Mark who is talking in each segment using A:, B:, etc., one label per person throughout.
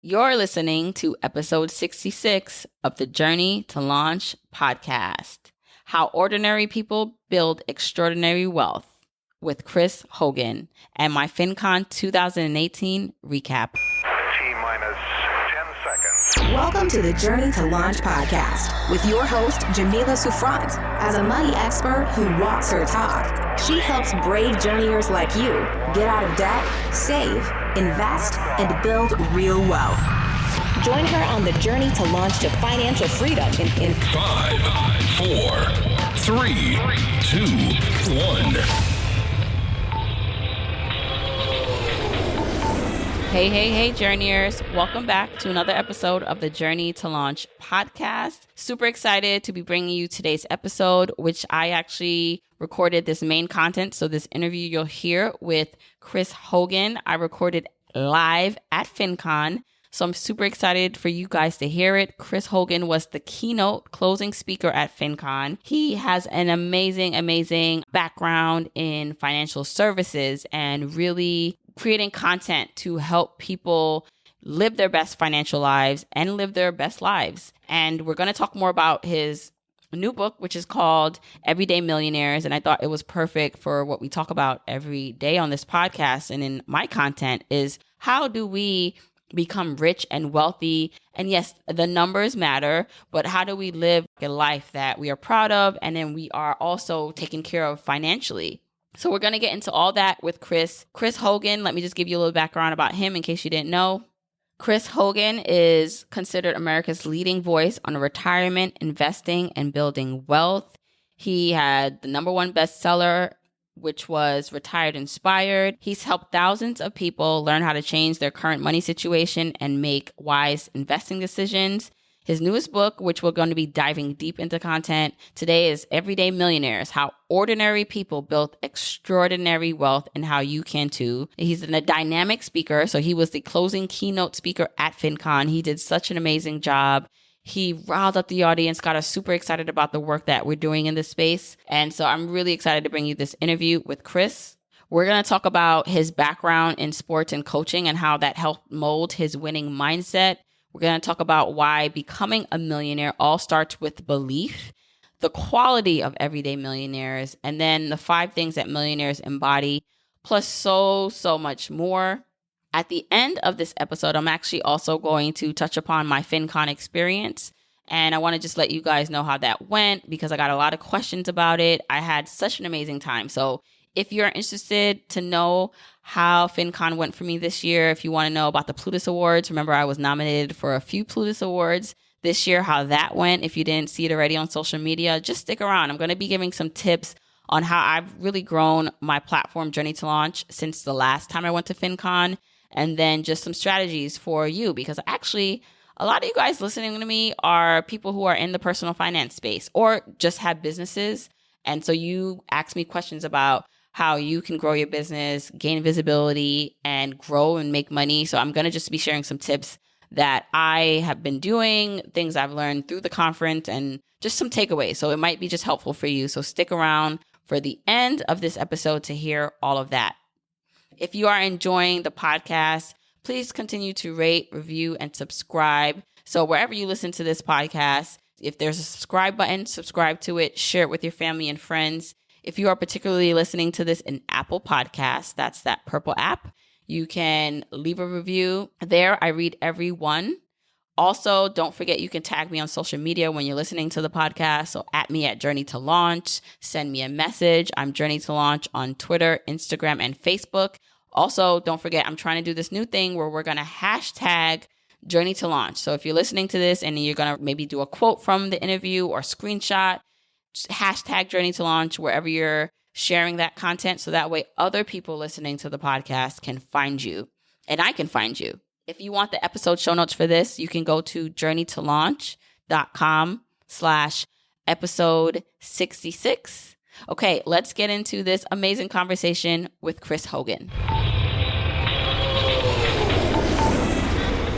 A: You're listening to episode 66 of the Journey to Launch podcast, How Ordinary People Build Extraordinary Wealth with Chris Hogan and my FinCon 2018 recap.
B: T-minus 10 seconds.
C: Welcome to the Journey to Launch podcast with your host, Jamila Souffrant. As a money expert who walks her talk, she helps brave journeyers like you get out of debt, save, invest, and build real wealth. Join her on the journey to launch to financial freedom in
D: 5, 4, 3, 2, 1.
A: Hey, journeyers. Welcome back to another episode of the Journey to Launch podcast. Super excited to be bringing you today's episode, which I actually recorded this main content. So this interview you'll hear with Chris Hogan, I recorded live at FinCon. So I'm super excited for you guys to hear it. Chris Hogan was the keynote closing speaker at FinCon. He has an amazing background in financial services and really creating content to help people live their best financial lives and live their best lives. And we're going to talk more about his new book, which is called Everyday Millionaires. And I thought it was perfect for what we talk about every day on this podcast and in my content is how do we become rich and wealthy? And yes, the numbers matter, but how do we live a life that we are proud of and then we are also taken care of financially? So we're going to get into all that with Chris. Chris Hogan, let me just give you a little background about him in case you didn't know. Chris Hogan is considered America's leading voice on retirement, investing, and building wealth. He had the #1 bestseller, which was Retired Inspired. He's helped thousands of people learn how to change their current money situation and make wise investing decisions. His newest book, which we're going to be diving deep into content today, is Everyday Millionaires, How Ordinary People Built Extraordinary Wealth and How You Can Too. He's a dynamic speaker, so he was the closing keynote speaker at FinCon. He did such an amazing job. He riled up the audience, got us super excited about the work that we're doing in this space. And so I'm really excited to bring you this interview with Chris. We're going to talk about his background in sports and coaching and how that helped mold his winning mindset. We're going to talk about why becoming a millionaire all starts with belief, the quality of everyday millionaires, and then the 5 things that millionaires embody, plus so much more. At the end of this episode, I'm actually also going to touch upon my FinCon experience. And I want to just let you guys know how that went because I got a lot of questions about it. I had such an amazing time. So if you're interested to know how FinCon went for me this year, if you want to know about the Plutus Awards, remember I was nominated for a few Plutus Awards this year, how that went. If you didn't see it already on social media, just stick around. I'm going to be giving some tips on how I've really grown my platform Journey to Launch since the last time I went to FinCon, and then just some strategies for you because actually a lot of you guys listening to me are people who are in the personal finance space or just have businesses. And so you ask me questions about how you can grow your business, gain visibility, and grow and make money. So I'm going to just be sharing some tips that I have been doing, things I've learned through the conference, and just some takeaways. So it might be just helpful for you. So stick around for the end of this episode to hear all of that. If you are enjoying the podcast, please continue to rate, review, and subscribe. So wherever you listen to this podcast, if there's a subscribe button, subscribe to it, share it with your family and friends. If you are particularly listening to this in Apple Podcasts, that's that purple app, you can leave a review there. I read every one. Also, don't forget you can tag me on social media when you're listening to the podcast. So at me at Journey to Launch, send me a message. I'm Journey to Launch on Twitter, Instagram, and Facebook. Also, don't forget, I'm trying to do this new thing where we're going to hashtag Journey to Launch. So if you're listening to this and you're going to maybe do a quote from the interview or screenshot, hashtag Journey to Launch wherever you're sharing that content. So that way other people listening to the podcast can find you and I can find you. If you want the episode show notes for this, you can go to journeytolaunch.com/episode 66. Okay, let's get into this amazing conversation with Chris Hogan.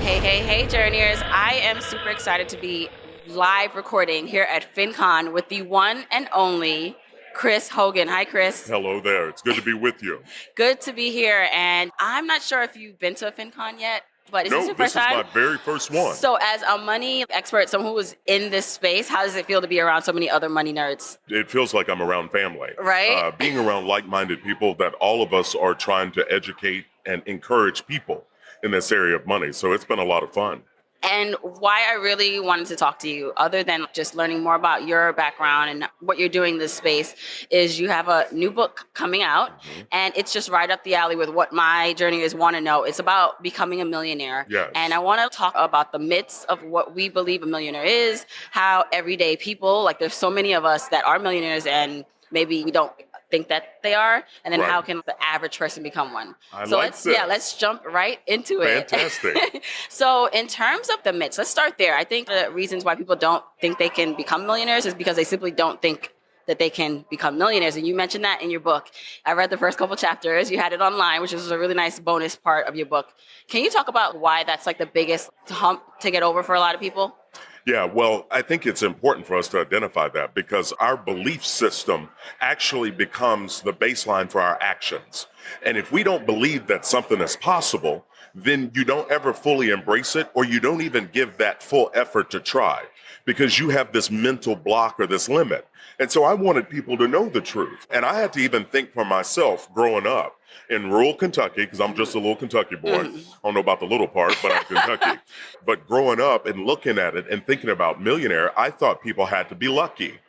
A: Hey, journeyers. I am super excited to be live recording here at FinCon with the one and only Chris Hogan. Hi, Chris.
E: Hello there. It's good to be with you.
A: Good to be here. And I'm not sure if you've been to a FinCon yet. But is
E: No,
A: this your
E: this
A: first time?
E: is my very first one.
A: So as a money expert, someone who was in this space, how does it feel to be around so many other money nerds?
E: It feels like I'm around family.
A: Right?
E: Being around like-minded people that all of us are trying to educate and encourage people in this area of money. So it's been a lot of fun.
A: And why I really wanted to talk to you, other than just learning more about your background and what you're doing in this space, is you have a new book coming out, and it's just right up the alley with what my journeyers want to know. It's about becoming a millionaire.
E: Yes.
A: And I want to talk about the myths of what we believe a millionaire is, how everyday people, like there's so many of us that are millionaires and maybe we don't think that they are, and then
E: Right.
A: how can the average person become one?
E: So
A: let's jump right into it.
E: Fantastic.
A: So in terms of the myths, let's start there. I think the reasons why people don't think they can become millionaires is because they simply don't think that they can become millionaires. And you mentioned that in your book. I read the first couple chapters. You had it online, which was a really nice bonus part of your book. Can you talk about why that's like the biggest hump to get over for a lot of people?
E: Yeah, well, I think it's important for us to identify that because our belief system actually becomes the baseline for our actions. And if we don't believe that something is possible, then you don't ever fully embrace it, or you don't even give that full effort to try because you have this mental block or this limit. And so I wanted people to know the truth. And I had to even think for myself growing up in rural Kentucky, because I'm just a little Kentucky boy. I don't know about the little part, but I'm Kentucky. But growing up and looking at it and thinking about millionaire, I thought people had to be lucky,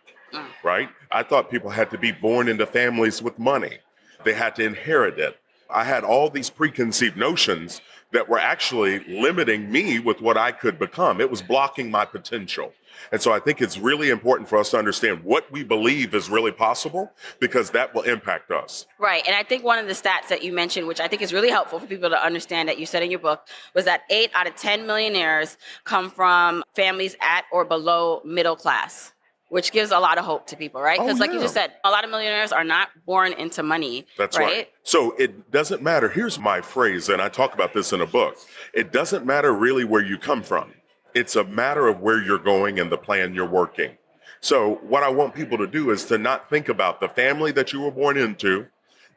E: right? I thought people had to be born into families with money. They had to inherit it. I had all these preconceived notions that were actually limiting me with what I could become. It was blocking my potential. And so I think it's really important for us to understand what we believe is really possible because that will impact us.
A: Right. And I think one of the stats that you mentioned, which I think is really helpful for people to understand that you said in your book, was that 8 out of 10 millionaires come from families at or below middle class, which gives a lot of hope to people, right? Because like you just said, a lot of millionaires are not born into money.
E: That's right. So it doesn't matter. Here's my phrase, and I talk about this in a book. It doesn't matter really where you come from. It's a matter of where you're going and the plan you're working. So what I want people to do is to not think about the family that you were born into,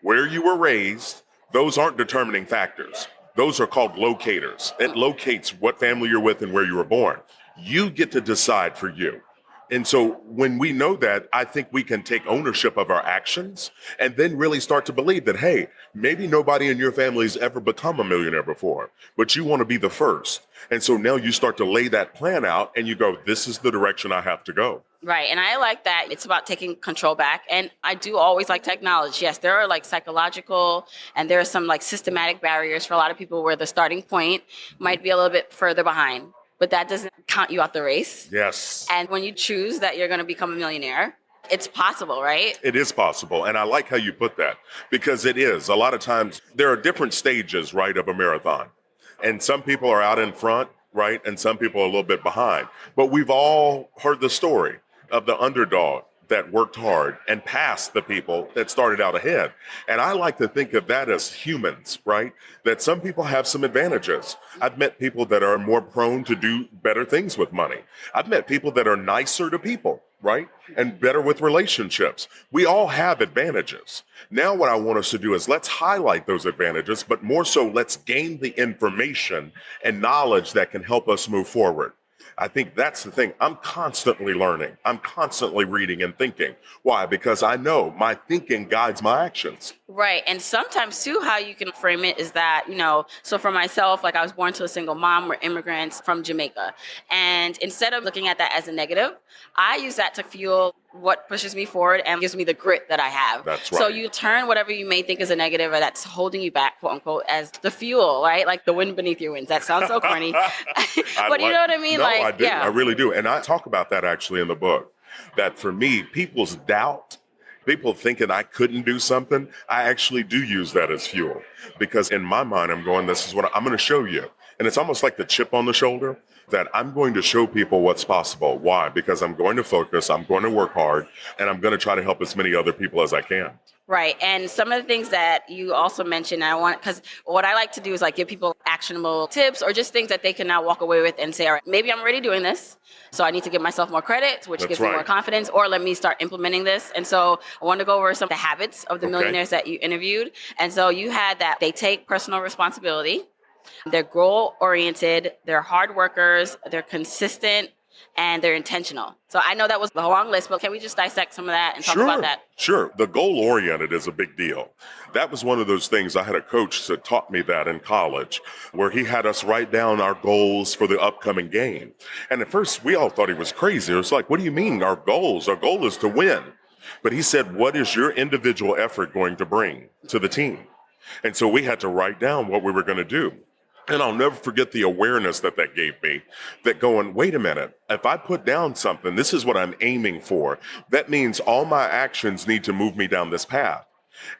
E: where you were raised. Those aren't determining factors. Those are called locators. It locates what family you're with and where you were born. You get to decide for you. And so when we know that, I think we can take ownership of our actions and then really start to believe that, hey, maybe nobody in your family has ever become a millionaire before, but you want to be the first. And so now you start to lay that plan out and you go, this is the direction I have to go.
A: Right. And I like that. It's about taking control back. And I do always like to acknowledge, yes, there are like psychological and there are some like systematic barriers for a lot of people where the starting point might be a little bit further behind. But that doesn't count you out the race.
E: Yes.
A: And when you choose that you're going to become a millionaire, it's possible, right?
E: It is possible. And I like how you put that because it is. A lot of times there are different stages, right, of a marathon. And some people are out in front, right? And some people are a little bit behind. But we've all heard the story of the underdog that worked hard and passed the people that started out ahead. And I like to think of that as humans, right? That some people have some advantages. I've met people that are more prone to do better things with money. I've met people that are nicer to people, right? And better with relationships. We all have advantages. Now what I want us to do is let's highlight those advantages, but more so let's gain the information and knowledge that can help us move forward. I think that's the thing. I'm constantly learning. I'm constantly reading and thinking. Why? Because I know my thinking guides my actions.
A: Right. And sometimes too, how you can frame it is that, so for myself, like I was born to a single mom. We're immigrants from Jamaica. And instead of looking at that as a negative, I use that to fuel what pushes me forward and gives me the grit that I have.
E: That's right.
A: So you turn whatever you may think is a negative or that's holding you back, quote unquote, as the fuel, right? Like the wind beneath your wings. That sounds so corny. But you know what I mean?
E: No,
A: like,
E: I do.
A: Yeah.
E: I really do. And I talk about that actually in the book, that for me, people's doubt, people thinking I couldn't do something, I actually do use that as fuel. Because in my mind, I'm going, this is what I'm going to show you. And it's almost like the chip on the shoulder that I'm going to show people what's possible. Why? Because I'm going to focus, I'm going to work hard, and I'm going to try to help as many other people as I can.
A: Right. And some of the things that you also mentioned, because what I like to do is like give people actionable tips or just things that they can now walk away with and say, all right, maybe I'm already doing this. So I need to give myself more credit, which gives me more confidence, or let me start implementing this. And so I want to go over some of the habits of the millionaires that you interviewed. And so you had that they take personal responsibility. They're goal oriented, they're hard workers, they're consistent, and they're intentional. So I know that was a long list, but can we just dissect some of that and talk about that?
E: Sure. The goal-oriented is a big deal. That was one of those things. I had a coach that taught me that in college, where he had us write down our goals for the upcoming game. And at first, we all thought he was crazy. It was like, what do you mean our goals? Our goal is to win. But he said, what is your individual effort going to bring to the team? And so we had to write down what we were going to do. And I'll never forget the awareness that gave me, that going, wait a minute, if I put down something, this is what I'm aiming for. That means all my actions need to move me down this path.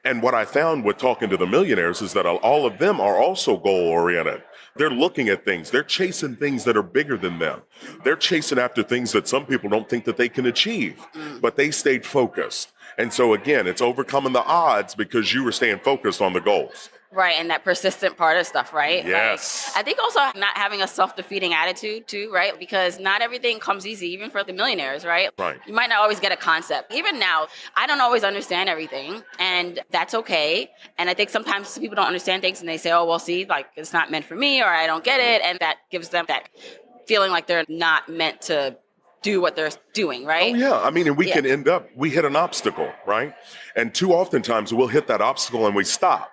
E: And what I found with talking to the millionaires is that all of them are also goal-oriented. They're looking at things. They're chasing things that are bigger than them. They're chasing after things that some people don't think that they can achieve, but they stayed focused. And so again, it's overcoming the odds because you were staying focused on the goals.
A: Right, and that persistent part of stuff, right?
E: Yes.
A: Like, I think also not having a self-defeating attitude too, right? Because not everything comes easy, even for the millionaires, right?
E: Right.
A: You might not always get a concept. Even now, I don't always understand everything, and that's okay. And I think sometimes people don't understand things and they say, oh, well, see, like it's not meant for me, or I don't get it. And that gives them that feeling like they're not meant to do what they're doing, right?
E: Oh, yeah. I mean, and we can end up, we hit an obstacle, right? And too often times we'll hit that obstacle and we stop.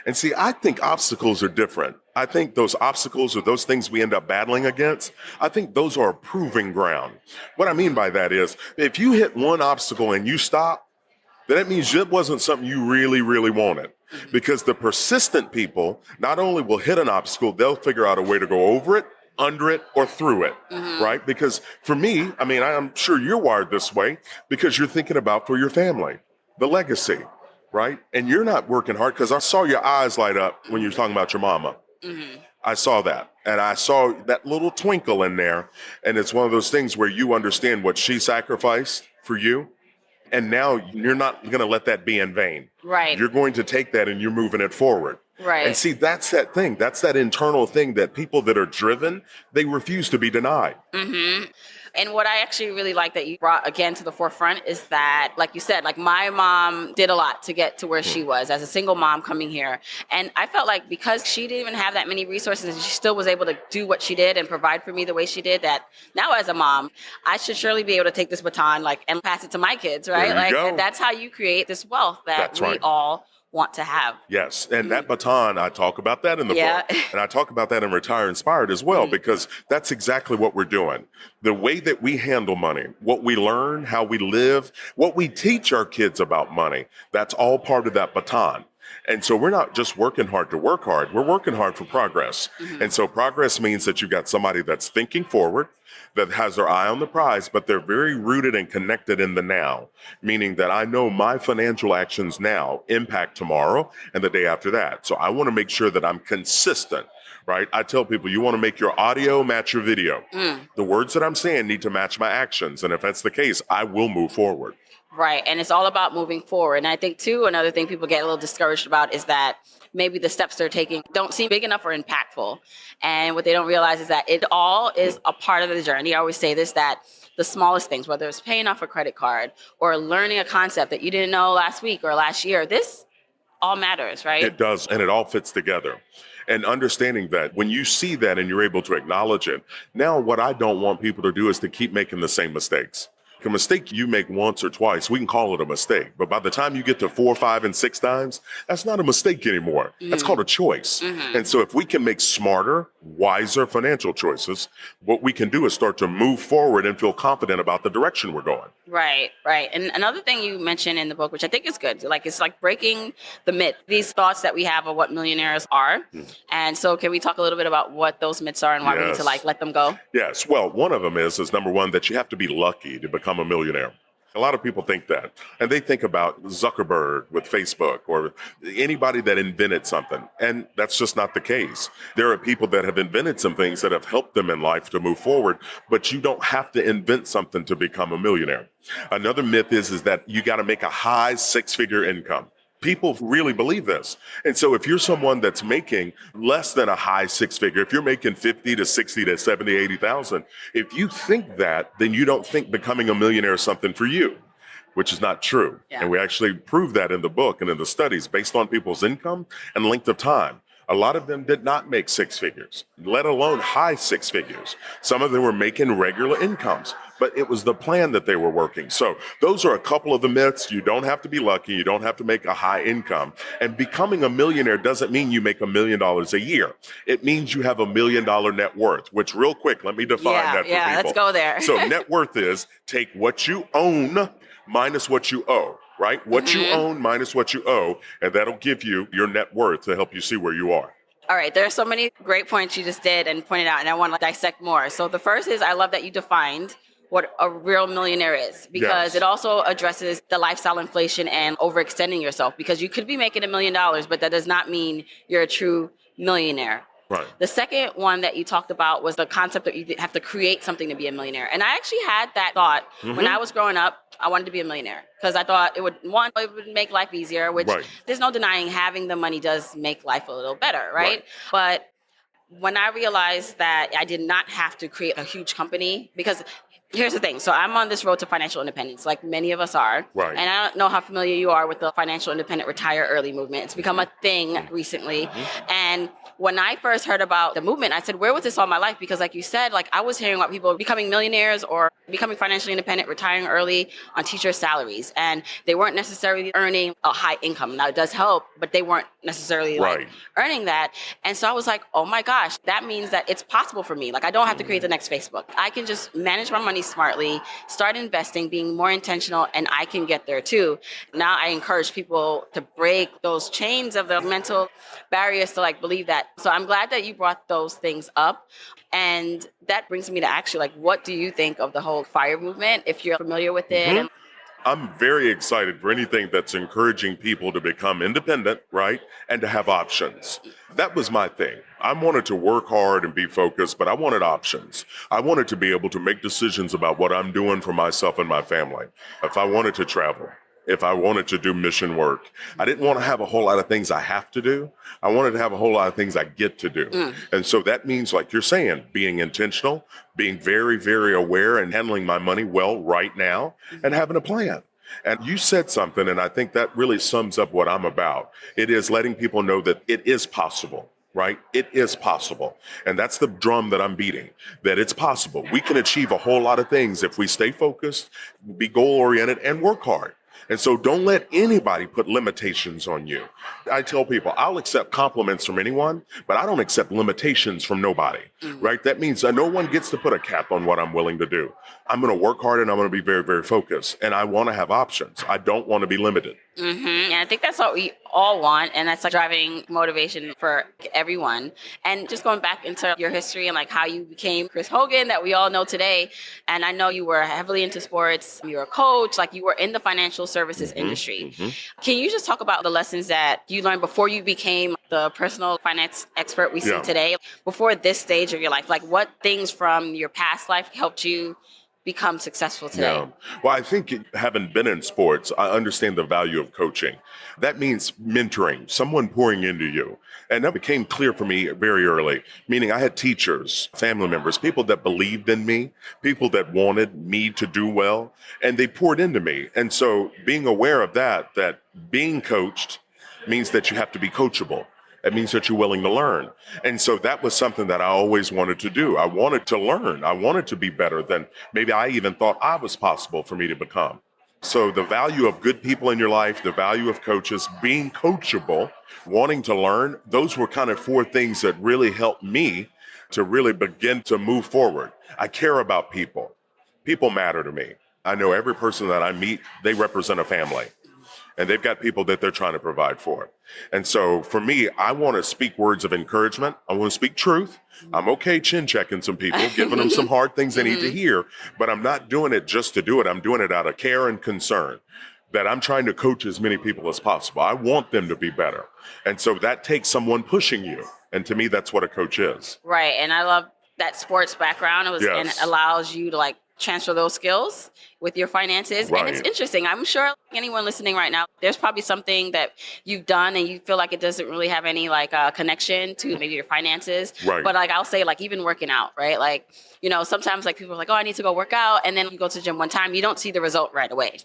E: And see, I think obstacles are different. I think those obstacles or those things we end up battling against, I think those are a proving ground. What I mean by that is, if you hit one obstacle and you stop, then that means it wasn't something you really, really wanted. Because the persistent people not only will hit an obstacle, they'll figure out a way to go over it, under it, or through it, right? Because for me, I mean, I'm sure you're wired this way because you're thinking about for your family, the legacy. Right? And you're not working hard because I saw your eyes light up when you were talking about your mama. I saw that. And I saw that little twinkle in there. And it's one of those things where you understand what she sacrificed for you. And now you're not going to let that be in vain.
A: Right.
E: You're going to take that and you're moving it forward.
A: Right.
E: And see, that's that thing. That's that internal thing that people that are driven, they refuse to be denied.
A: And what I actually really like that you brought again to the forefront is that, like you said, like my mom did a lot to get to where she was as a single mom coming here. And I felt like because she didn't even have that many resources and she still was able to do what she did and provide for me the way she did, that now as a mom, I should surely be able to take this baton and pass it to my kids, right?
E: There you go.
A: And that's how you create this wealth that we all want to have.
E: Yes. And that baton, I talk about that in the book. And I talk about that in Retire Inspired as well, because that's exactly what we're doing. The way that we handle money, what we learn, how we live, what we teach our kids about money, that's all part of that baton. And so we're not just working hard to work hard. We're working hard for progress. And so progress means that you've got somebody that's thinking forward, that has their eye on the prize, but they're very rooted and connected in the now, meaning that I know my financial actions now impact tomorrow and the day after that. So I want to make sure that I'm consistent, right? I tell people, you want to make your audio match your video. The words that I'm saying need to match my actions. And if that's the case, I will move forward.
A: Right. And it's all about moving forward. And I think, too, another thing people get a little discouraged about is that maybe the steps they're taking don't seem big enough or impactful. And what they don't realize is that it all is a part of the journey. I always say this, that the smallest things, whether it's paying off a credit card or learning a concept that you didn't know last week or last year, this all matters, right?
E: It does. And it all fits together. And understanding that when you see that and you're able to acknowledge it, now what I don't want people to do is to keep making the same mistakes. A mistake you make once or twice, we can call it a mistake. But by the time you get to 4, 5, and 6 times, that's not a mistake anymore. That's called a choice. And so if we can make smarter, wiser financial choices, what we can do is start to move forward and feel confident about the direction we're going.
A: Right, right. And another thing you mentioned in the book, which I think is good, it's like breaking the myth, these thoughts that we have of what millionaires are. And so can we talk a little bit about what those myths are and why we need to let them go?
E: Yes. Well, one of them is number one, that you have to be lucky to become a millionaire. A lot of people think that, and they think about Zuckerberg with Facebook or anybody that invented something, and that's just not the case. There are people that have invented some things that have helped them in life to move forward, but you don't have to invent something to become a millionaire. Another myth is that you got to make a high 6-figure income. People really believe this. And so if you're someone that's making less than a high 6-figure, if you're making 50 to 60 to 70, 80,000, if you think that, then you don't think becoming a millionaire is something for you, which is not true. And we actually prove that in the book and in the studies based on people's income and length of time. A lot of them did not make six figures, let alone high six figures. Some of them were making regular incomes, but it was the plan that they were working. So those are a couple of the myths. You don't have to be lucky. You don't have to make a high income. And becoming a millionaire doesn't mean you make $1 million a year. It means you have $1 million net worth, which real quick, let me define that for people.
A: Yeah, let's go there.
E: So net worth is take what you own minus what you owe. Right? What you own minus what you owe, and that'll give you your net worth to help you see where you are.
A: All right. There are so many great points you just did and pointed out, and I want to dissect more. So the first is I love that you defined what a real millionaire is, because it also addresses the lifestyle inflation and overextending yourself, because you could be making $1 million, but that does not mean you're a true millionaire.
E: Right.
A: The second one that you talked about was the concept that you have to create something to be a millionaire. And I actually had that thought when I was growing up. I wanted to be a millionaire because I thought it would make life easier, which there's no denying having the money does make life a little better, right? But when I realized that I did not have to create a huge company, because here's the thing. So I'm on this road to financial independence, like many of us are.
E: Right.
A: And I don't know how familiar you are with the financial independent retire early movement. It's become a thing recently. And when I first heard about the movement, I said, where was this all my life? Because like you said, like I was hearing about people becoming millionaires or becoming financially independent, retiring early on teacher salaries. And they weren't necessarily earning a high income. Now it does help, but they weren't necessarily like earning that. And so I was like, oh my gosh, that means that it's possible for me. Like I don't have to create the next Facebook. I can just manage my money smartly, start investing, being more intentional, and I can get there too. Now I encourage people to break those chains of the mental barriers to like believe that. So I'm glad that you brought those things up. And that brings me to actually like, what do you think of the whole FIRE movement, if you're familiar with it?
E: I'm very excited for anything that's encouraging people to become independent, right? And to have options. That was my thing. I wanted to work hard and be focused, but I wanted options. I wanted to be able to make decisions about what I'm doing for myself and my family. If I wanted to travel, if I wanted to do mission work, I didn't want to have a whole lot of things I have to do. I wanted to have a whole lot of things I get to do. And so that means, like you're saying, being intentional, being very, very aware and handling my money well right now and having a plan. And you said something, and I think that really sums up what I'm about. It is letting people know that it is possible, right? It is possible. And that's the drum that I'm beating, that it's possible. We can achieve a whole lot of things if we stay focused, be goal-oriented, and work hard. And so don't let anybody put limitations on you. I tell people, I'll accept compliments from anyone, but I don't accept limitations from nobody, right? That means that no one gets to put a cap on what I'm willing to do. I'm going to work hard and I'm going to be very, very focused. And I want to have options. I don't want to be limited.
A: And I think that's what we all want. And that's like driving motivation for everyone. And just going back into your history and like how you became Chris Hogan that we all know today. And I know you were heavily into sports. You were a coach, like you were in the financial services industry. Can you just talk about the lessons that you learned before you became the personal finance expert we see today, before this stage of your life? Like what things from your past life helped you become successful today?
E: Yeah. Well, I think having been in sports, I understand the value of coaching. That means mentoring, someone pouring into you. And that became clear for me very early, meaning I had teachers, family members, people that believed in me, people that wanted me to do well, and they poured into me. And so being aware of that being coached means that you have to be coachable. It means that you're willing to learn. And so that was something that I always wanted to do. I wanted to learn. I wanted to be better than maybe I even thought I was possible for me to become. So the value of good people in your life, the value of coaches, being coachable, wanting to learn, those were kind of four things that really helped me to really begin to move forward. I care about people. People matter to me. I know every person that I meet, they represent a family. And they've got people that they're trying to provide for. And so for me, I want to speak words of encouragement. I want to speak truth. I'm okay chin checking some people, giving them some hard things they need to hear, but I'm not doing it just to do it. I'm doing it out of care and concern, that I'm trying to coach as many people as possible. I want them to be better. And so that takes someone pushing you. And to me, that's what a coach is.
A: Right. And I love that sports background. And it allows you to like transfer those skills with your finances. Right. And it's interesting. I'm sure anyone listening right now, there's probably something that you've done and you feel like it doesn't really have any like connection to maybe your finances.
E: Right.
A: But like I'll say like even working out, right? Like, you know, sometimes like people are like, oh, I need to go work out. And then you go to the gym one time, you don't see the result right away.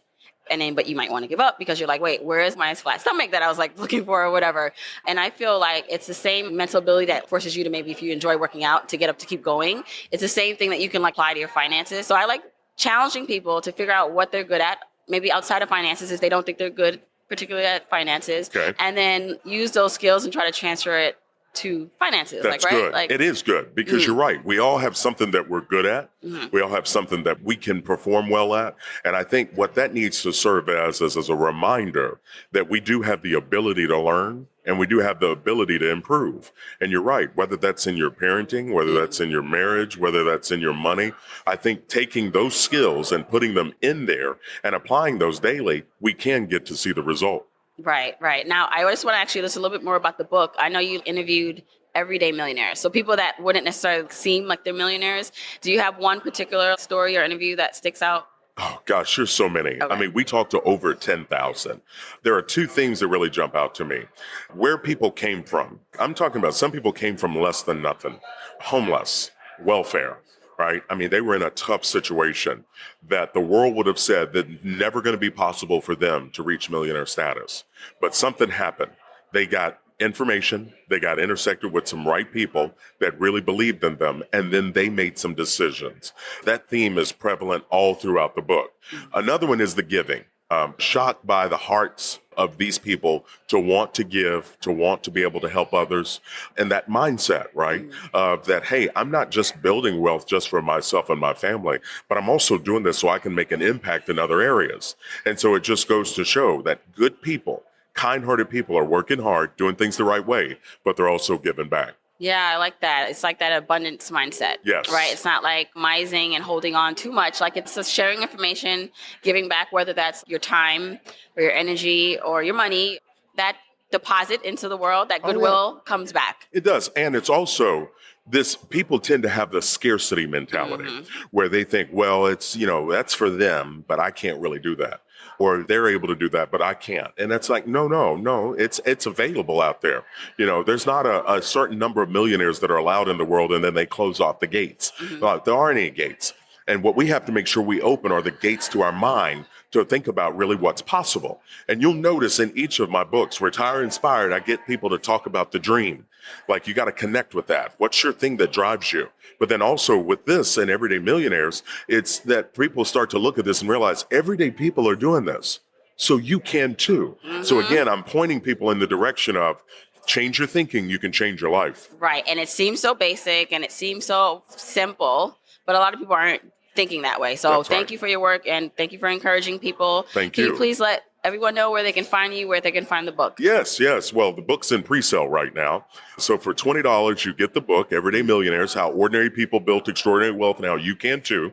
A: And then, but you might want to give up because you're like, wait, where is my flat stomach that I was like looking for or whatever? And I feel like it's the same mental ability that forces you to, maybe if you enjoy working out, to get up, to keep going. It's the same thing that you can like apply to your finances. So I like challenging people to figure out what they're good at, maybe outside of finances if they don't think they're good, particularly at finances, and then use those skills and try to transfer it to finances.
E: That's
A: like, right?
E: good.
A: Like,
E: it is good because you're right. We all have something that we're good at. We all have something that we can perform well at. And I think what that needs to serve as is as a reminder that we do have the ability to learn and we do have the ability to improve. And you're right, whether that's in your parenting, whether that's in your marriage, whether that's in your money, I think taking those skills and putting them in there and applying those daily, we can get to see the result.
A: Right. Now, I just want to actually listen a little bit more about the book. I know you interviewed everyday millionaires. So people that wouldn't necessarily seem like they're millionaires. Do you have one particular story or interview that sticks out?
E: Oh, gosh, there's so many.
A: Okay.
E: I mean, we talked to over 10,000. There are two things that really jump out to me. Where people came from. I'm talking about some people came from less than nothing, homeless, welfare. Right? I mean, they were in a tough situation that the world would have said that never going to be possible for them to reach millionaire status. But something happened. They got information. They got intersected with some right people that really believed in them. And then they made some decisions. That theme is prevalent all throughout the book. Another one is the giving. Shocked by the hearts of these people to want to give, to want to be able to help others. And that mindset, right? Of that, hey, I'm not just building wealth just for myself and my family, but I'm also doing this so I can make an impact in other areas. And so it just goes to show that good people, kind-hearted people are working hard, doing things the right way, but they're also giving back.
A: Yeah, I like that. It's like that abundance mindset.
E: Yes.
A: Right? It's not like mising and holding on too much. Like it's just sharing information, giving back, whether that's your time or your energy or your money. That deposit into the world, that goodwill comes back.
E: It does. And it's also this, people tend to have the scarcity mentality where they think, well, it's, that's for them, but I can't really do that. Or they're able to do that, but I can't. And that's like, no, it's available out there. There's not a certain number of millionaires that are allowed in the world and then they close off the gates. There aren't any gates. And what we have to make sure we open are the gates to our mind to think about really what's possible. And you'll notice in each of my books, Retire Inspired, I get people to talk about the dream. Like you got to connect with that. What's your thing that drives you? But then also with this and Everyday Millionaires, it's that people start to look at this and realize everyday people are doing this. So you can too. So again, I'm pointing people in the direction of change your thinking. You can change your life.
A: Right. And it seems so basic and it seems so simple, but a lot of people aren't thinking that way. So thank you for your work and thank you for encouraging people.
E: Thank
A: you.
E: you.
A: Can you please let everyone know where they can find you, where they can find the book?
E: Yes. Well, the book's in pre-sale right now. So for $20, you get the book, Everyday Millionaires, How Ordinary People Built Extraordinary Wealth and How You Can Too.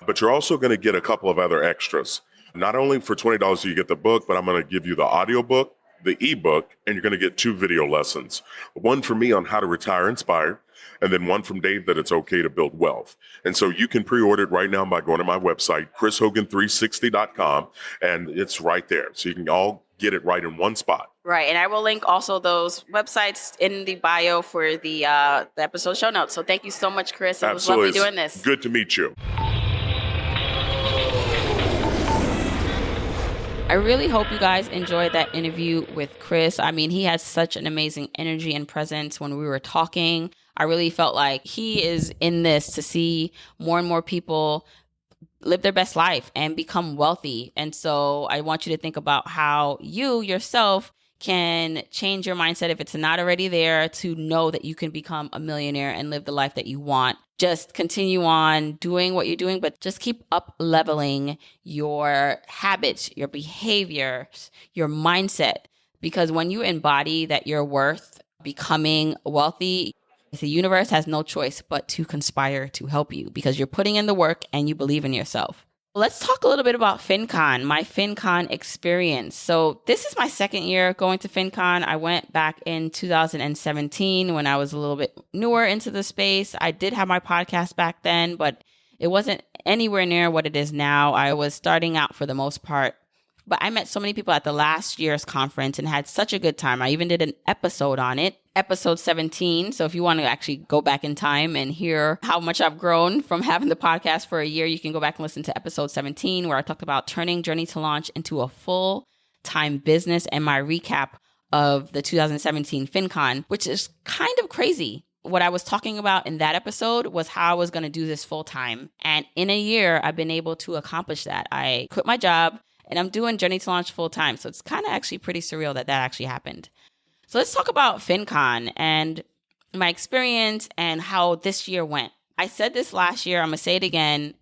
E: But you're also going to get a couple of other extras. Not only for $20 do you get the book, but I'm going to give you the audiobook, the ebook, and you're going to get 2 video lessons. One for me on how to retire inspired, and then one from Dave that it's okay to build wealth. And so you can pre-order it right now by going to my website, chrishogan360.com, and it's right there. So you can all get it right in one spot.
A: Right. And I will link also those websites in the bio for the episode show notes. So thank you so much, Chris. It
E: Absolutely.
A: was lovely doing this.
E: Good to meet you.
A: I really hope you guys enjoyed that interview with Chris. I mean, he has such an amazing energy and presence when we were talking. I really felt like he is in this to see more and more people live their best life and become wealthy. And so I want you to think about how you yourself can change your mindset if it's not already there to know that you can become a millionaire and live the life that you want. Just continue on doing what you're doing, but just keep up leveling your habits, your behaviors, your mindset. Because when you embody that you're worth becoming wealthy, the universe has no choice but to conspire to help you because you're putting in the work and you believe in yourself. Let's talk a little bit about FinCon, my FinCon experience. So this is my second year going to FinCon. I went back in 2017 when I was a little bit newer into the space. I did have my podcast back then, but it wasn't anywhere near what it is now. I was starting out for the most part But I met so many people at the last year's conference and had such a good time. I even did an episode on it, episode 17. So if you want to actually go back in time and hear how much I've grown from having the podcast for a year, you can go back and listen to episode 17, where I talked about turning Journey to Launch into a full-time business and my recap of the 2017 FinCon, which is kind of crazy. What I was talking about in that episode was how I was going to do this full time. And in a year, I've been able to accomplish that. I quit my job and I'm doing Journey to Launch full time. So it's kind of actually pretty surreal that that actually happened. So let's talk about FinCon and my experience and how this year went. I said this last year. I'm going to say it again.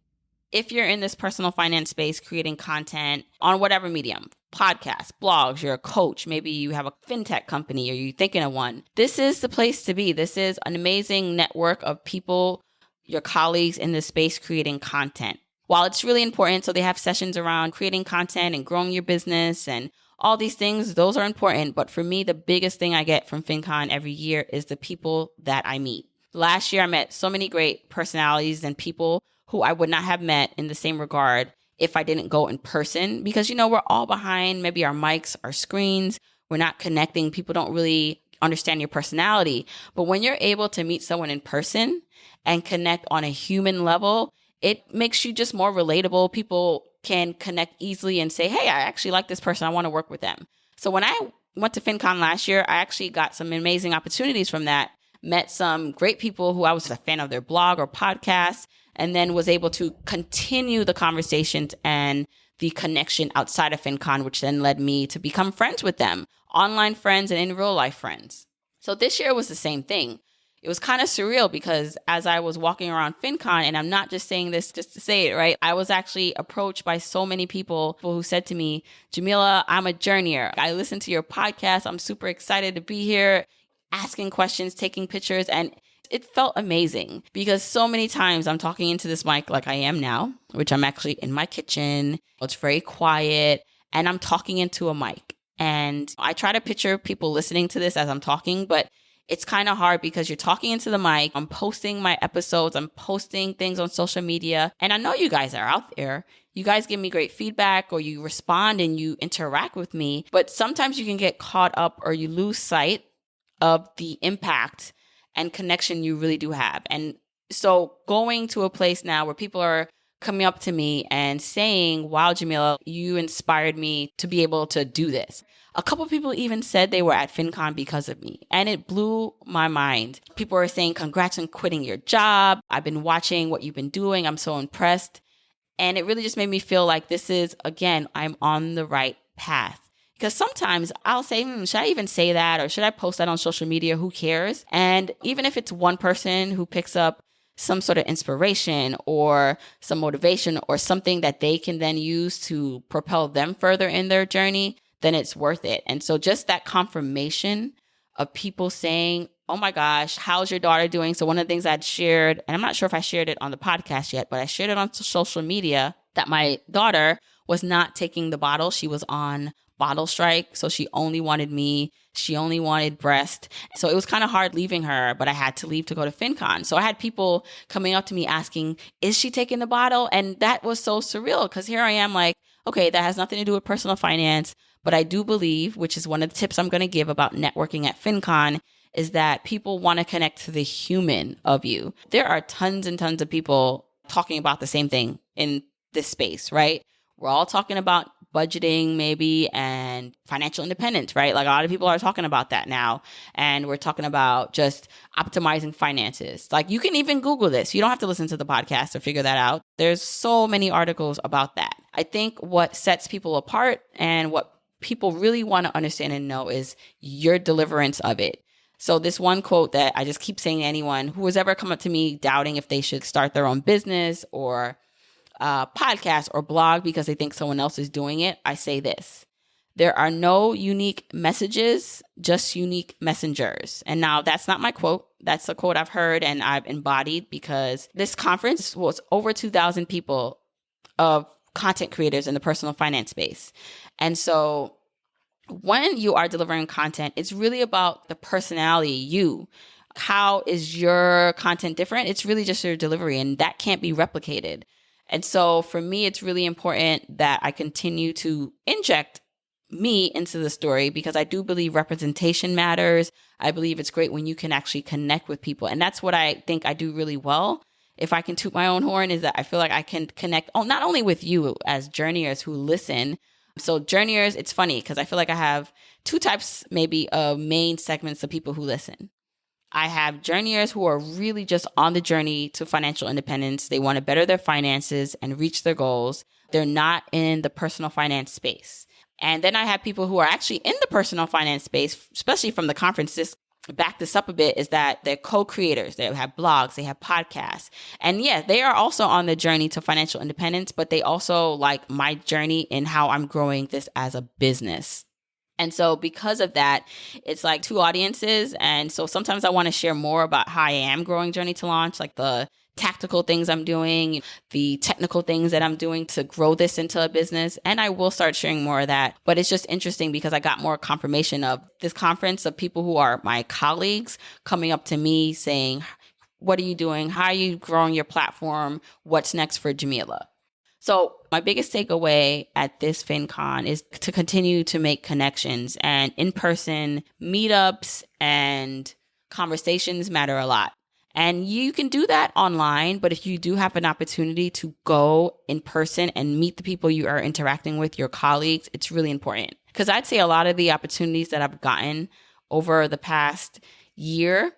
A: If you're in this personal finance space, creating content on whatever medium, podcasts, blogs, you're a coach, maybe you have a fintech company or you're thinking of one, this is the place to be. This is an amazing network of people, your colleagues in this space creating content. While it's really important, so they have sessions around creating content and growing your business and all these things, those are important. But for me, the biggest thing I get from FinCon every year is the people that I meet. Last year, I met so many great personalities and people who I would not have met in the same regard if I didn't go in person, because, we're all behind maybe our mics, our screens. We're not connecting. People don't really understand your personality. But when you're able to meet someone in person and connect on a human level, it makes you just more relatable. People can connect easily and say, hey, I actually like this person. I want to work with them. So when I went to FinCon last year, I actually got some amazing opportunities from that, met some great people who I was a fan of their blog or podcast, and then was able to continue the conversations and the connection outside of FinCon, which then led me to become friends with them, online friends and in real life friends. So this year was the same thing. It was kind of surreal because as I was walking around FinCon, and I'm not just saying this just to say it, right? I was actually approached by so many people who said to me, Jamila, I'm a journeyer. I listened to your podcast. I'm super excited to be here, asking questions, taking pictures, and it felt amazing because so many times I'm talking into this mic like I am now, which I'm actually in my kitchen. It's very quiet and I'm talking into a mic. And I try to picture people listening to this as I'm talking, but it's kind of hard because you're talking into the mic. I'm posting my episodes. I'm posting things on social media. And I know you guys are out there. You guys give me great feedback or you respond and you interact with me. But sometimes you can get caught up or you lose sight of the impact and connection you really do have. And so going to a place now where people are coming up to me and saying, wow, Jamila, you inspired me to be able to do this. A couple of people even said they were at FinCon because of me. And it blew my mind. People were saying, congrats on quitting your job. I've been watching what you've been doing. I'm so impressed. And it really just made me feel like this is, again, I'm on the right path. Because sometimes I'll say, should I even say that? Or should I post that on social media? Who cares? And even if it's one person who picks up some sort of inspiration or some motivation or something that they can then use to propel them further in their journey, then it's worth it. And so just that confirmation of people saying, oh my gosh, how's your daughter doing? So one of the things I'd shared, and I'm not sure if I shared it on the podcast yet, but I shared it on social media that my daughter was not taking the bottle. She was on bottle strike. So she only wanted me. She only wanted breast. So it was kind of hard leaving her, but I had to leave to go to FinCon. So I had people coming up to me asking, is she taking the bottle? And that was so surreal because here I am like, okay, that has nothing to do with personal finance. But I do believe, which is one of the tips I'm going to give about networking at FinCon, is that people want to connect to the human of you. There are tons and tons of people talking about the same thing in this space, right? We're all talking about budgeting maybe and financial independence, right? Like a lot of people are talking about that now. And we're talking about just optimizing finances. Like you can even Google this. You don't have to listen to the podcast to figure that out. There's so many articles about that. I think what sets people apart and what people really want to understand and know is your deliverance of it. So this one quote that I just keep saying to anyone who has ever come up to me doubting if they should start their own business or podcast or blog because they think someone else is doing it, I say this: there are no unique messages, just unique messengers. And now that's not my quote. That's a quote I've heard and I've embodied because this conference was over 2,000 people of content creators in the personal finance space. And so when you are delivering content, it's really about the personality, you. How is your content different? It's really just your delivery, and that can't be replicated. And so for me, it's really important that I continue to inject me into the story because I do believe representation matters. I believe it's great when you can actually connect with people. And that's what I think I do really well. If I can toot my own horn, is that I feel like I can connect not only with you as journeyers who listen. So journeyers, it's funny because I feel like I have two types maybe of main segments of people who listen. I have journeyers who are really just on the journey to financial independence. They want to better their finances and reach their goals. They're not in the personal finance space. And then I have people who are actually in the personal finance space, especially from the conferences. Back this up a bit is that they're co-creators. They have blogs, they have podcasts. And yeah, they are also on the journey to financial independence, but they also like my journey in how I'm growing this as a business. And so because of that, it's like two audiences. And so sometimes I want to share more about how I am growing Journey to Launch, like the tactical things I'm doing, the technical things that I'm doing to grow this into a business. And I will start sharing more of that. But it's just interesting because I got more confirmation of this conference of people who are my colleagues coming up to me saying, what are you doing? How are you growing your platform? What's next for Jamila? So my biggest takeaway at this FinCon is to continue to make connections, and in-person meetups and conversations matter a lot. And you can do that online, but if you do have an opportunity to go in person and meet the people you are interacting with, your colleagues, it's really important. Because I'd say a lot of the opportunities that I've gotten over the past year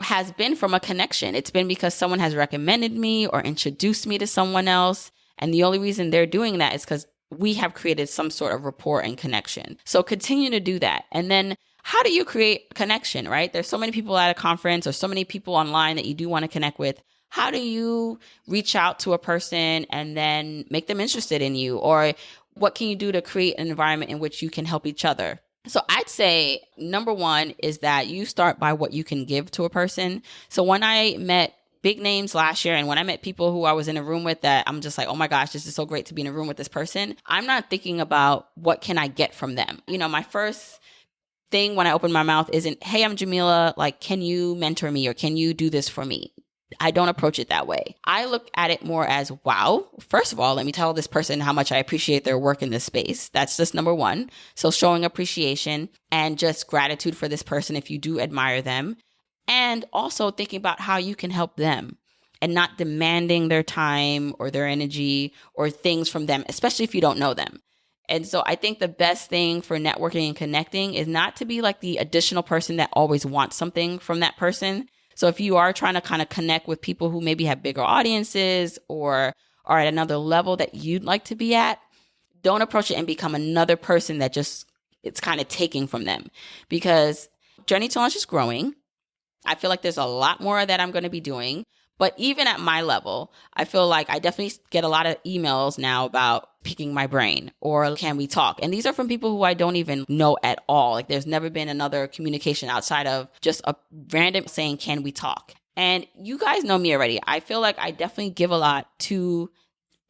A: has been from a connection. It's been because someone has recommended me or introduced me to someone else. And the only reason they're doing that is because we have created some sort of rapport and connection. So continue to do that. And then how do you create connection, right? There's so many people at a conference or so many people online that you do want to connect with. How do you reach out to a person and then make them interested in you? Or what can you do to create an environment in which you can help each other? So I'd say number one is that you start by what you can give to a person. So when I met big names last year, and when I met people who I was in a room with that I'm just like, oh my gosh, this is so great to be in a room with this person, I'm not thinking about what can I get from them. You know, my first thing when I open my mouth isn't, hey, I'm Jamila, like, can you mentor me or can you do this for me? I don't approach it that way. I look at it more as, wow, first of all, let me tell this person how much I appreciate their work in this space. That's just number one. So showing appreciation and just gratitude for this person if you do admire them. And also thinking about how you can help them and not demanding their time or their energy or things from them, especially if you don't know them. And so I think the best thing for networking and connecting is not to be like the additional person that always wants something from that person. So if you are trying to kind of connect with people who maybe have bigger audiences or are at another level that you'd like to be at, don't approach it and become another person that just it's kind of taking from them. Because Journey to Launch is growing. I feel like there's a lot more that I'm going to be doing. But even at my level, I feel like I definitely get a lot of emails now about picking my brain or can we talk? And these are from people who I don't even know at all. Like there's never been another communication outside of just a random saying, can we talk? And you guys know me already. I feel like I definitely give a lot to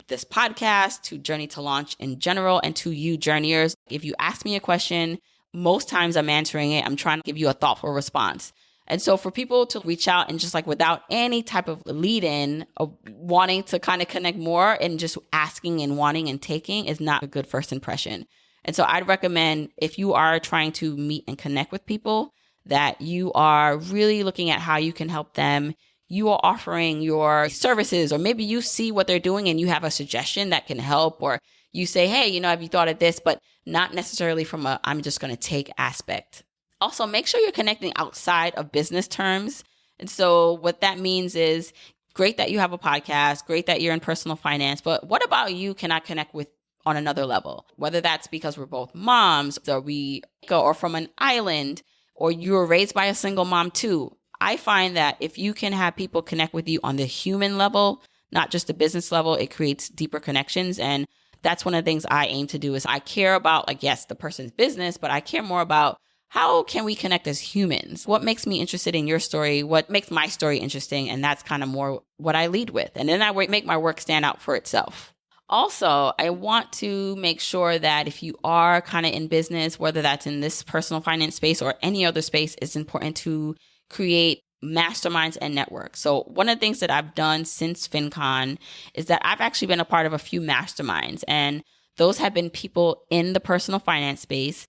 A: this podcast, to Journey to Launch in general, and to you journeyers. If you ask me a question, most times I'm answering it. I'm trying to give you a thoughtful response. And so for people to reach out and just like without any type of lead in of wanting to kind of connect more and just asking and wanting and taking is not a good first impression. And so I'd recommend if you are trying to meet and connect with people that you are really looking at how you can help them. You are offering your services, or maybe you see what they're doing and you have a suggestion that can help, or you say, hey, you know, have you thought of this, but not necessarily from a I'm just going to take aspect. Also, make sure you're connecting outside of business terms. And so what that means is great that you have a podcast, great that you're in personal finance, but what about you can I connect with on another level? Whether that's because we're both moms or from an island, or you were raised by a single mom too. I find that if you can have people connect with you on the human level, not just the business level, it creates deeper connections. And that's one of the things I aim to do is I care about, like, yes, the person's business, but I care more about how can we connect as humans? What makes me interested in your story? What makes my story interesting? And that's kind of more what I lead with. And then I make my work stand out for itself. Also, I want to make sure that if you are kind of in business, whether that's in this personal finance space or any other space, it's important to create masterminds and networks. So one of the things that I've done since FinCon is that I've actually been a part of a few masterminds, and those have been people in the personal finance space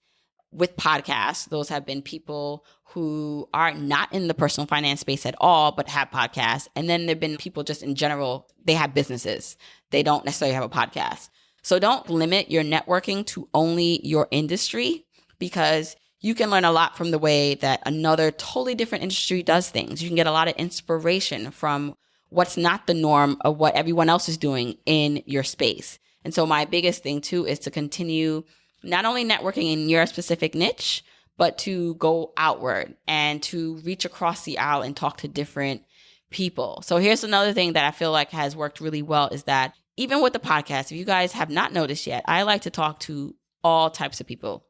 A: with podcasts. Those have been people who are not in the personal finance space at all, but have podcasts. And then there've been people just in general, they have businesses. They don't necessarily have a podcast. So don't limit your networking to only your industry, because you can learn a lot from the way that another totally different industry does things. You can get a lot of inspiration from what's not the norm of what everyone else is doing in your space. And so my biggest thing too is to continue not only networking in your specific niche, but to go outward and to reach across the aisle and talk to different people. So here's another thing that I feel like has worked really well is that even with the podcast, if you guys have not noticed yet, I like to talk to all types of people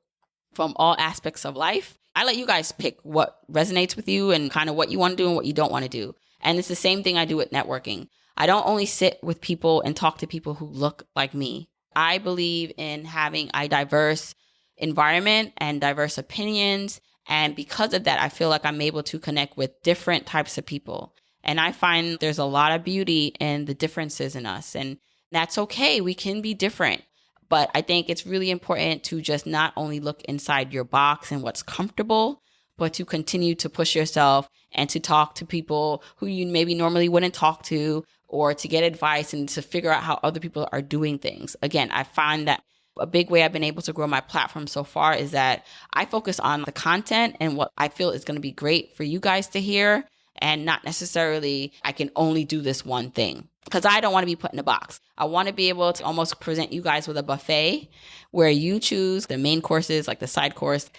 A: from all aspects of life. I let you guys pick what resonates with you and kind of what you want to do and what you don't want to do. And it's the same thing I do with networking. I don't only sit with people and talk to people who look like me. I believe in having a diverse environment and diverse opinions. And because of that, I feel like I'm able to connect with different types of people. And I find there's a lot of beauty in the differences in us. And that's okay. We can be different. But I think it's really important to just not only look inside your box and what's comfortable, but to continue to push yourself and to talk to people who you maybe normally wouldn't talk to, or to get advice and to figure out how other people are doing things. Again, I find that a big way I've been able to grow my platform so far is that I focus on the content and what I feel is going to be great for you guys to hear, and not necessarily I can only do this one thing, because I don't want to be put in a box. I want to be able to almost present you guys with a buffet where you choose the main courses, like the side course,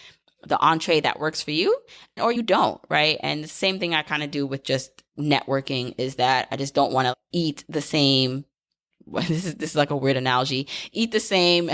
A: the entree that works for you, or you don't, right? And the same thing I kind of do with just networking is that I just don't want to eat the same, this is like a weird analogy, eat the same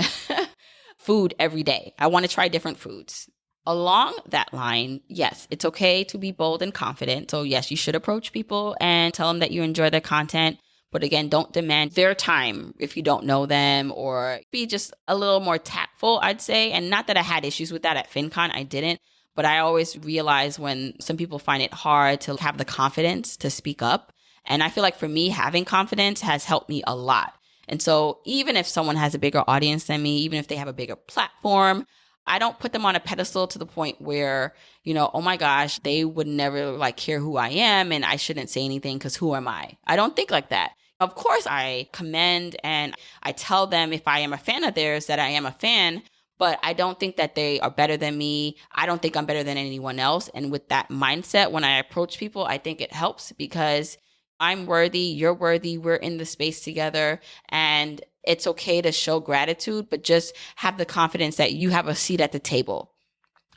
A: food every day. I want to try different foods. Along that line, yes, it's okay to be bold and confident. So yes, you should approach people and tell them that you enjoy their content. But again, don't demand their time if you don't know them, or be just a little more tactful, I'd say. And not that I had issues with that at FinCon, I didn't. But I always realize when some people find it hard to have the confidence to speak up. And I feel like for me, having confidence has helped me a lot. And so even if someone has a bigger audience than me, even if they have a bigger platform, I don't put them on a pedestal to the point where, oh my gosh, they would never hear who I am and I shouldn't say anything because who am I? I don't think like that. Of course, I commend and I tell them if I am a fan of theirs that I am a fan, but I don't think that they are better than me. I don't think I'm better than anyone else. And with that mindset, when I approach people, I think it helps because I'm worthy, you're worthy, we're in the space together, and it's okay to show gratitude, but just have the confidence that you have a seat at the table.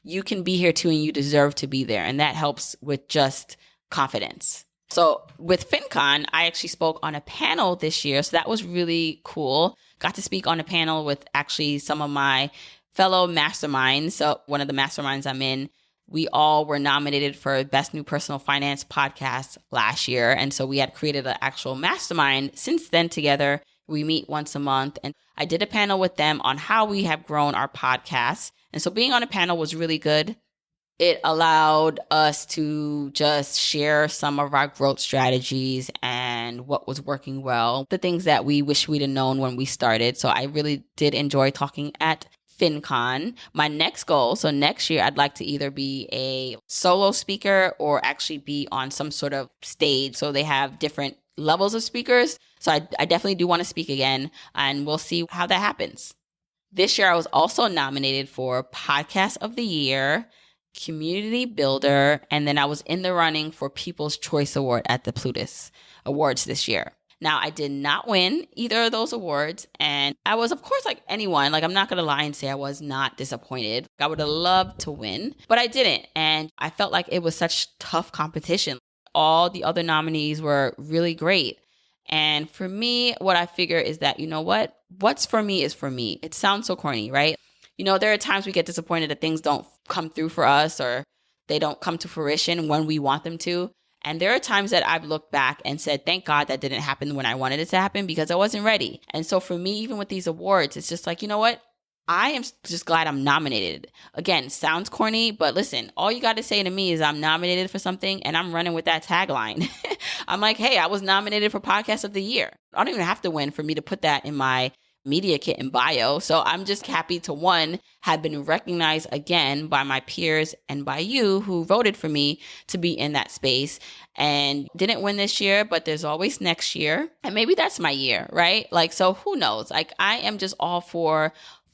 A: You can be here too, and you deserve to be there. And that helps with just confidence. So with FinCon, I actually spoke on a panel this year. So that was really cool. Got to speak on a panel with actually some of my fellow masterminds. So one of the masterminds I'm in, we all were nominated for Best New Personal Finance Podcast last year. And so we had created an actual mastermind since then together. We meet once a month. And I did a panel with them on how we have grown our podcast. And so being on a panel was really good. It allowed us to just share some of our growth strategies and what was working well, the things that we wish we'd have known when we started. So I really did enjoy talking at FinCon. My next goal, so next year, I'd like to either be a solo speaker or actually be on some sort of stage. So they have different levels of speakers. So I definitely do want to speak again, and we'll see how that happens. This year, I was also nominated for Podcast of the Year, Community Builder, and then I was in the running for People's Choice Award at the Plutus Awards this year. Now, I did not win either of those awards, and I was, of course, like anyone, I'm not going to lie and say I was not disappointed. I would have loved to win, but I didn't, and I felt like it was such tough competition. All the other nominees were really great, and for me, what I figure is that, what's for me is for me. It sounds so corny, right? There are times we get disappointed that things don't come through for us or they don't come to fruition when we want them to. And there are times that I've looked back and said, thank God that didn't happen when I wanted it to happen because I wasn't ready. And so for me, even with these awards, it's just like, I am just glad I'm nominated. Again, sounds corny, but listen, all you got to say to me is I'm nominated for something and I'm running with that tagline. I'm like, hey, I was nominated for Podcast of the Year. I don't even have to win for me to put that in my media kit and bio. So I'm just happy to, one, have been recognized again by my peers and by you who voted for me to be in that space. And didn't win this year, but there's always next year. And maybe that's my year, right? Like, so who knows? Like, I am just all for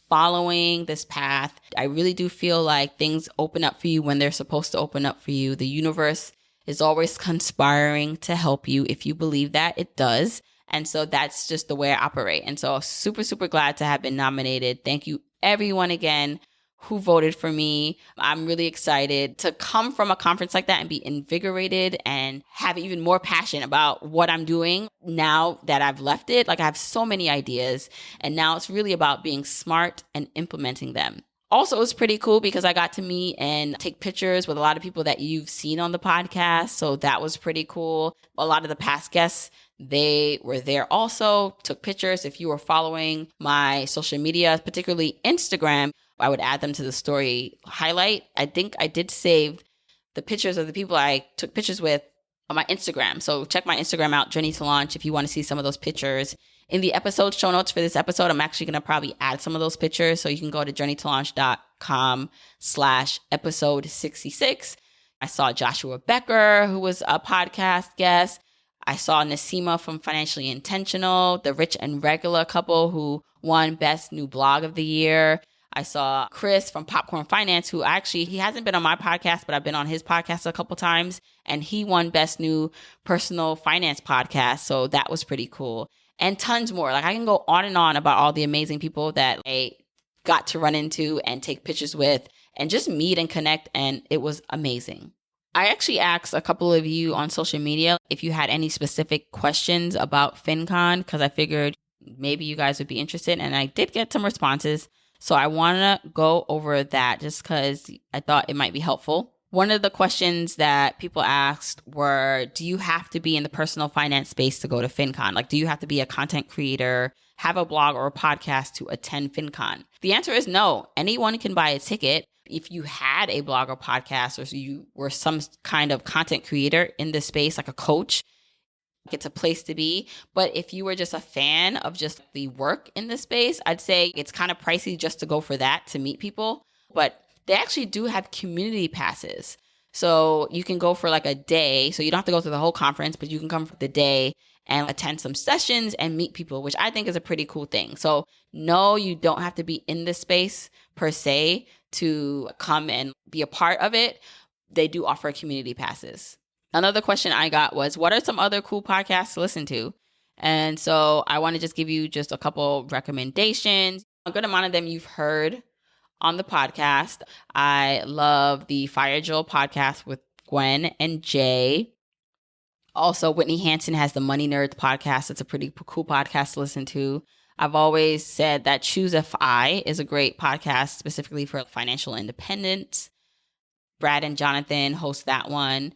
A: following this path. I really do feel like things open up for you when they're supposed to open up for you. The universe is always conspiring to help you. If you believe that, it does. And so that's just the way I operate. And so super, super glad to have been nominated. Thank you everyone again who voted for me. I'm really excited to come from a conference like that and be invigorated and have even more passion about what I'm doing now that I've left it. Like, I have so many ideas, and now it's really about being smart and implementing them. Also, it was pretty cool because I got to meet and take pictures with a lot of people that you've seen on the podcast. So that was pretty cool. A lot of the past guests, they were there also, took pictures. If you were following my social media, particularly Instagram, I would add them to the story highlight. I think I did save the pictures of the people I took pictures with on my Instagram. So check my Instagram out, Journey to Launch, if you want to see some of those pictures. In the episode show notes for this episode, I'm actually going to probably add some of those pictures. So you can go to journeytolaunch.com/episode 66. I saw Joshua Becker, who was a podcast guest. I saw Nasima from Financially Intentional, the Rich and Regular couple who won Best New Blog of the Year. I saw Chris from Popcorn Finance, who actually, he hasn't been on my podcast, but I've been on his podcast a couple times, and he won Best New Personal Finance Podcast. So that was pretty cool. And tons more. Like, I can go on and on about all the amazing people that I got to run into and take pictures with and just meet and connect. And it was amazing. I actually asked a couple of you on social media if you had any specific questions about FinCon, because I figured maybe you guys would be interested. And I did get some responses. So I want to go over that just because I thought it might be helpful. One of the questions that people asked were, do you have to be in the personal finance space to go to FinCon? Like, do you have to be a content creator, have a blog or a podcast to attend FinCon? The answer is no. Anyone can buy a ticket. If you had a blog or podcast, or you were some kind of content creator in this space, like a coach, it's a place to be. But if you were just a fan of just the work in this space, I'd say it's kind of pricey just to go for that, to meet people. But they actually do have community passes. So you can go for like a day. So you don't have to go through the whole conference, but you can come for the day and attend some sessions and meet people, which I think is a pretty cool thing. So no, you don't have to be in this space per se to come and be a part of it. They do offer community passes. Another question I got was, what are some other cool podcasts to listen to? And so I want to just give you just a couple recommendations. A good amount of them you've heard on the podcast. I love the Fire Joel podcast with Gwen and Jay. Also, Whitney Hansen has the Money Nerds podcast. It's a pretty cool podcast to listen to. I've always said that Choose FI is a great podcast specifically for financial independence. Brad and Jonathan host that one.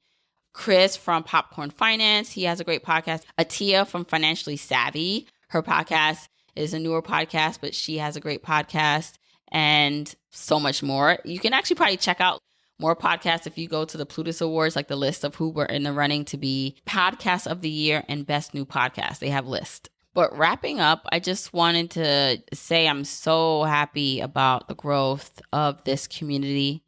A: Chris from Popcorn Finance, he has a great podcast. Atia from Financially Savvy, her podcast is a newer podcast, but she has a great podcast, and so much more. You can actually probably check out more podcasts if you go to the Plutus Awards, like the list of who were in the running to be Podcast of the Year and Best New Podcast. They have lists. But wrapping up, I just wanted to say I'm so happy about the growth of this community.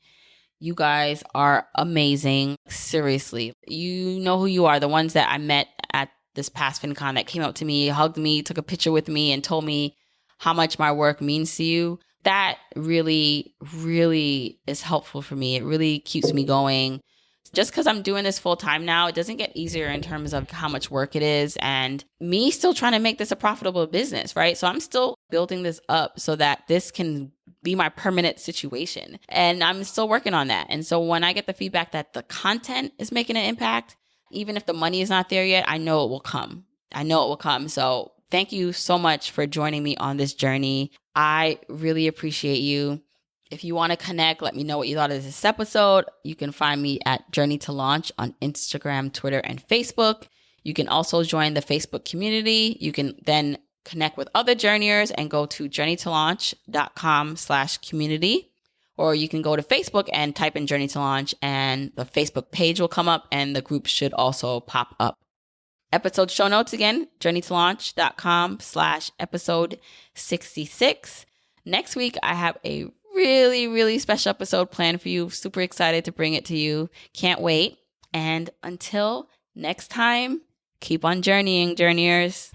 A: You guys are amazing. Seriously. You know who you are. The ones that I met at this past FinCon that came up to me, hugged me, took a picture with me, and told me how much my work means to you. That really, really is helpful for me. It really keeps me going. Just because I'm doing this full time now, it doesn't get easier in terms of how much work it is and me still trying to make this a profitable business, right? So I'm still building this up so that this can be my permanent situation. And I'm still working on that. And so when I get the feedback that the content is making an impact, even if the money is not there yet, I know it will come. I know it will come. So thank you so much for joining me on this journey. I really appreciate you. If you want to connect, let me know what you thought of this episode. You can find me at Journey to Launch on Instagram, Twitter, and Facebook. You can also join the Facebook community. You can then connect with other journeyers and go to journeytolaunch.com/community. Or you can go to Facebook and type in Journey to Launch and the Facebook page will come up and the group should also pop up. Episode show notes again, journeytolaunch.com/episode 66. Next week, I have a really, really special episode planned for you. Super excited to bring it to you. Can't wait. And until next time, keep on journeying, journeyers.